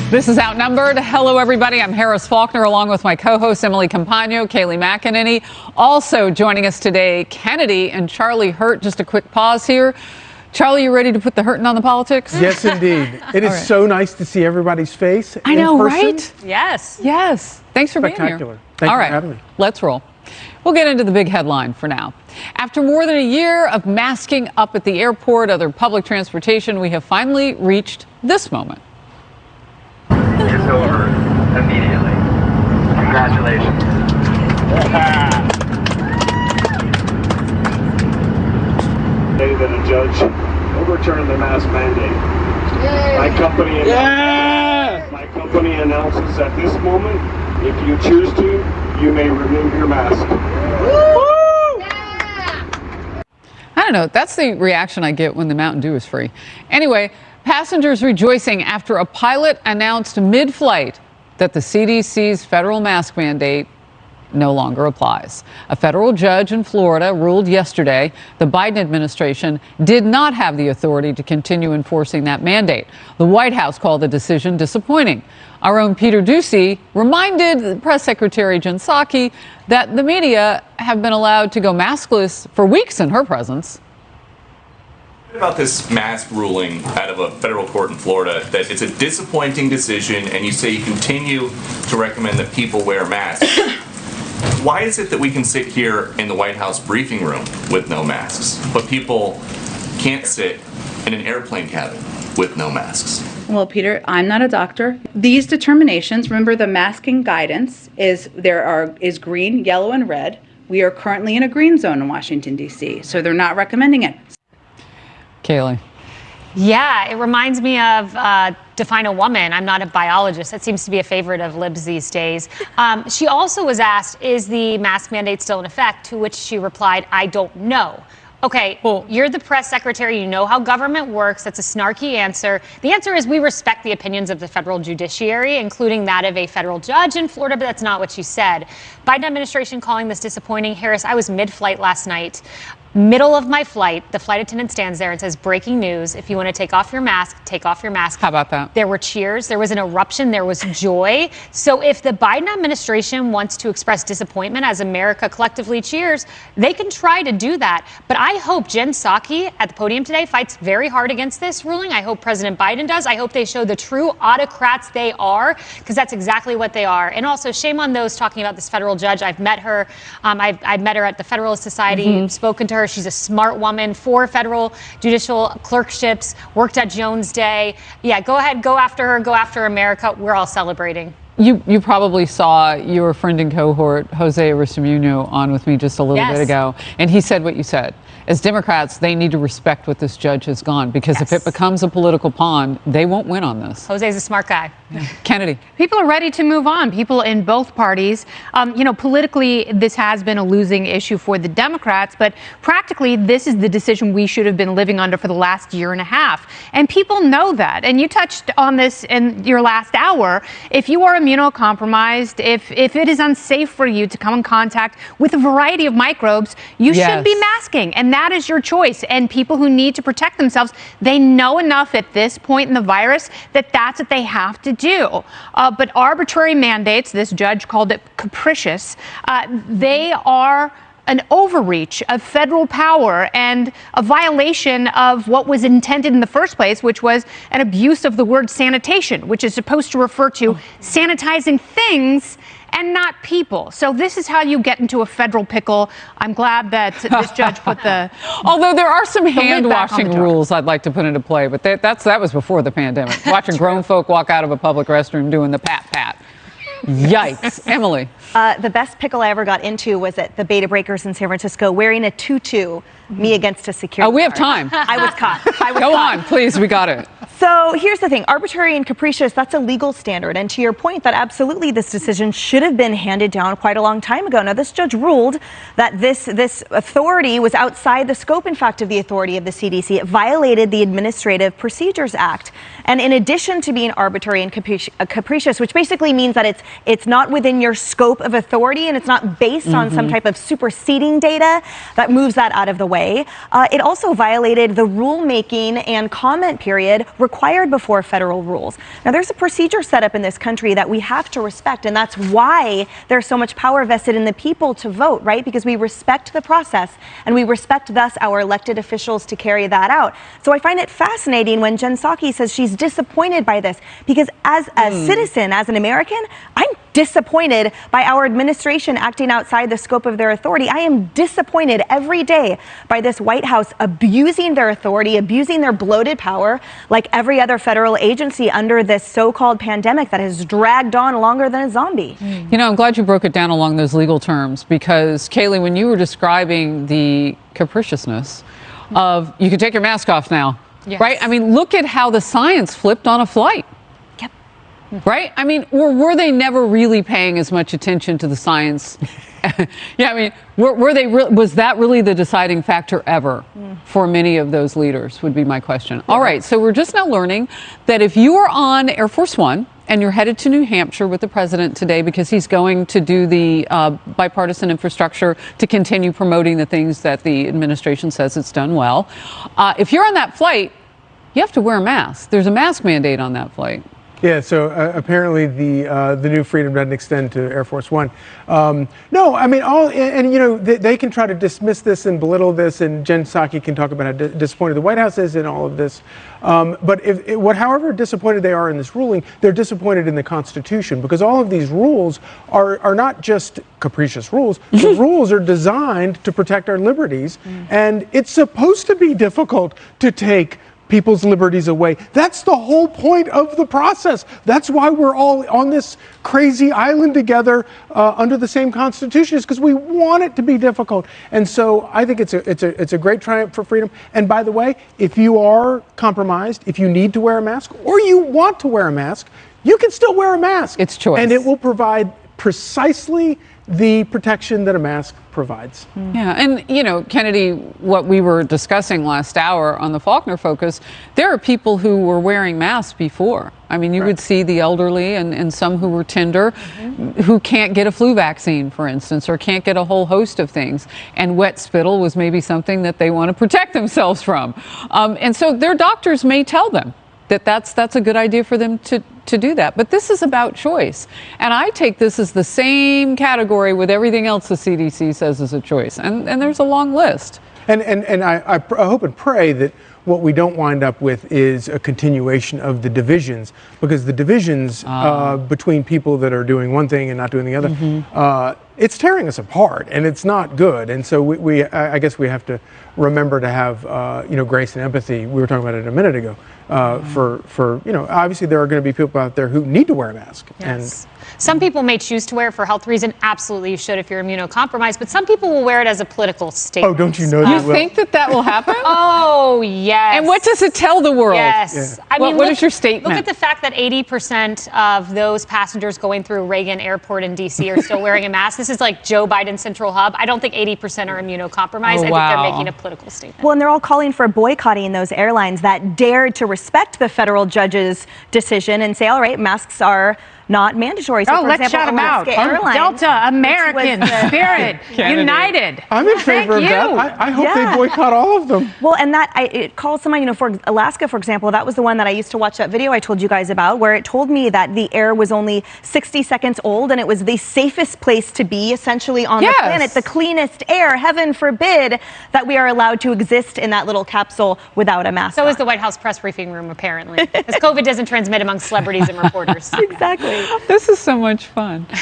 This is Outnumbered. Hello, everybody. I'm Harris Faulkner, along with my co-host Emily Campagno, Kayleigh McEnany. Also joining us today, Kennedy and Charlie Hurt. Just a quick pause here. Charlie, you ready to put the hurting on the politics? Yes, indeed. It is so nice to see everybody's face. I know, person. right? Yes. Yes. Thanks for being here. Spectacular. Thank you for having me. Let's roll. We'll get into the big headline for now. After more than a year of masking up at the airport, other public transportation, we have finally reached this moment. It's over immediately. Congratulations. Say that a judge overturned the mask mandate. My company announces at this moment, if you choose to, you may remove your mask. I don't know. That's the reaction I get when the Mountain Dew is free. Anyway, passengers rejoicing after a pilot announced mid-flight that the CDC's federal mask mandate no longer applies. A federal judge in Florida ruled yesterday the Biden administration did not have the authority to continue enforcing that mandate. The White House called the decision disappointing. Our own Peter Doocy reminded Press Secretary Jen Psaki that the media have been allowed to go maskless for weeks in her presence. About this mask ruling out of a federal court in Florida, that it's a disappointing decision, and you say you continue to recommend that people wear masks. Why is it that we can sit here in the White House briefing room with no masks, but people can't sit in an airplane cabin with no masks? Well, Peter, I'm not a doctor. These determinations, remember the masking guidance is green, yellow, and red. We are currently in a green zone in Washington, D.C., so they're not recommending it. Kayleigh. Yeah, it reminds me of Define a Woman. I'm not a biologist. That seems to be a favorite of libs these days. She also was asked, is the mask mandate still in effect? To which she replied, I don't know. Okay, well, you're the press secretary. You know how government works. That's a snarky answer. The answer is we respect the opinions of the federal judiciary, including that of a federal judge in Florida, but that's not what she said. Biden administration calling this disappointing. Harris, I was mid-flight last night. Middle of my flight, the flight attendant stands there and says, breaking news, if you want to take off your mask, take off your mask. How about that? There were cheers, there was an eruption, there was joy. So if the Biden administration wants to express disappointment as America collectively cheers, they can try to do that. But I hope Jen Psaki at the podium today fights very hard against this ruling. I hope President Biden does. I hope they show the true autocrats they are, because that's exactly what they are. And also, shame on those talking about this federal judge. I've met her. I've met her at the Federalist Society, spoken to her. She's a smart woman, 4 federal judicial clerkships, worked at Jones Day. Yeah, go ahead, go after her, go after America. We're all celebrating. You probably saw your friend and cohort, Jose Aristimuño, on with me just a little bit ago, and he said what you said. As Democrats, they need to respect what this judge has gone, because if it becomes a political pond, they won't win on this. Jose's a smart guy. Kennedy. People are ready to move on. People in both parties. Politically, this has been a losing issue for the Democrats, but practically, this is the decision we should have been living under for the last year and a half. And people know that. And you touched on this in your last hour. If you are immunocompromised, if it is unsafe for you to come in contact with a variety of microbes, you should be masking. And that is your choice. And people who need to protect themselves, they know enough at this point in the virus that that's what they have to do. But arbitrary mandates, this judge called it capricious, they are an overreach of federal power and a violation of what was intended in the first place, which was an abuse of the word sanitation, which is supposed to refer to sanitizing things and not people. So this is how you get into a federal pickle. I'm glad that this judge put the Although there are some hand washing rules I'd like to put into play, but that was before the pandemic. Watching grown folk walk out of a public restroom doing the pat. Yikes. Emily. The best pickle I ever got into was at the Beta Breakers in San Francisco wearing a tutu, me against a security we have guard. time. I was caught. Go on, please. We got it. So here's the thing. Arbitrary and capricious, that's a legal standard. And to your point, that absolutely this decision should have been handed down quite a long time ago. Now, this judge ruled that this authority was outside the scope, in fact, of the authority of the CDC. It violated the Administrative Procedures Act. And in addition to being arbitrary and capricious, which basically means that it's not within your scope of authority and it's not based on some type of superseding data that moves that out of the way, it also violated the rulemaking and comment period required before federal rules. Now, there's a procedure set up in this country that we have to respect, and that's why there's so much power vested in the people to vote, right? Because we respect the process, and we respect thus our elected officials to carry that out. So I find it fascinating when Jen Psaki says she's disappointed by this, because as a citizen, as an American, I'm disappointed by our administration acting outside the scope of their authority. I am disappointed every day by this White House abusing their authority, abusing their bloated power, like every other federal agency under this so-called pandemic that has dragged on longer than a zombie. You know, I'm glad you broke it down along those legal terms, because Kayleigh, when you were describing the capriciousness of you can take your mask off now, right? I mean, look at how the science flipped on a flight. Right? I mean, or were they never really paying as much attention to the science? Yeah, I mean, was that really the deciding factor ever for many of those leaders, would be my question. All right, so we're just now learning that if you are on Air Force One and you're headed to New Hampshire with the president today because he's going to do the bipartisan infrastructure to continue promoting the things that the administration says it's done well, if you're on that flight, you have to wear a mask. There's a mask mandate on that flight. Yeah, so apparently the new freedom doesn't extend to Air Force One. No, I mean, and you know, they can try to dismiss this and belittle this, and Jen Psaki can talk about how disappointed the White House is in all of this. But however disappointed they are in this ruling, they're disappointed in the Constitution, because all of these rules are not just capricious rules. The rules are designed to protect our liberties, and it's supposed to be difficult to take people's liberties away. That's the whole point of the process. That's why we're all on this crazy island together under the same Constitution, is because we want it to be difficult. And so I think it's a great triumph for freedom. And by the way, if you are compromised, if you need to wear a mask or you want to wear a mask, you can still wear a mask. It's choice. And it will provide precisely the protection that a mask provides. Yeah, and you know, Kennedy, what we were discussing last hour on the Faulkner Focus, there are people who were wearing masks before. I mean, you would see the elderly and some who were tender, who can't get a flu vaccine, for instance, or can't get a whole host of things. And wet spittle was maybe something that they want to protect themselves from. And so their doctors may tell them that that's a good idea for them to do that. But this is about choice. And I take this as the same category with everything else the CDC says is a choice. And there's a long list. And I hope and pray that what we don't wind up with is a continuation of the divisions, because the divisions between people that are doing one thing and not doing the other, it's tearing us apart, and it's not good. And so I guess we have to remember to have grace and empathy. We were talking about it a minute ago. For obviously there are going to be people out there who need to wear a mask. Yes. Some people may choose to wear it for health reason. Absolutely, you should if you're immunocompromised. But some people will wear it as a political statement. Oh, don't you know You think that will happen? Oh, yes. And what does it tell the world? Yes. Yeah. I mean, what is your statement? Look at the fact that 80% of those passengers going through Reagan Airport in D.C. are still wearing a mask. This is like Joe Biden's central hub. I don't think 80% are immunocompromised. I think they're making a political statement. Well, and they're all calling for boycotting those airlines that dared to respect the federal judge's decision and say, all right, masks are not mandatory. So, for let's example, shout them out. Airlines, Delta, American, Spirit, United. I'm in favor of that. I hope they boycott all of them. Well, and it calls someone, for Alaska, for example, that was the one that I used to watch that video I told you guys about, where it told me that the air was only 60 seconds old and it was the safest place to be essentially on the planet, the cleanest air. Heaven forbid that we are allowed to exist in that little capsule without a mask. So is the White House press briefing room, apparently, because COVID doesn't transmit among celebrities and reporters. Exactly. This is so much fun.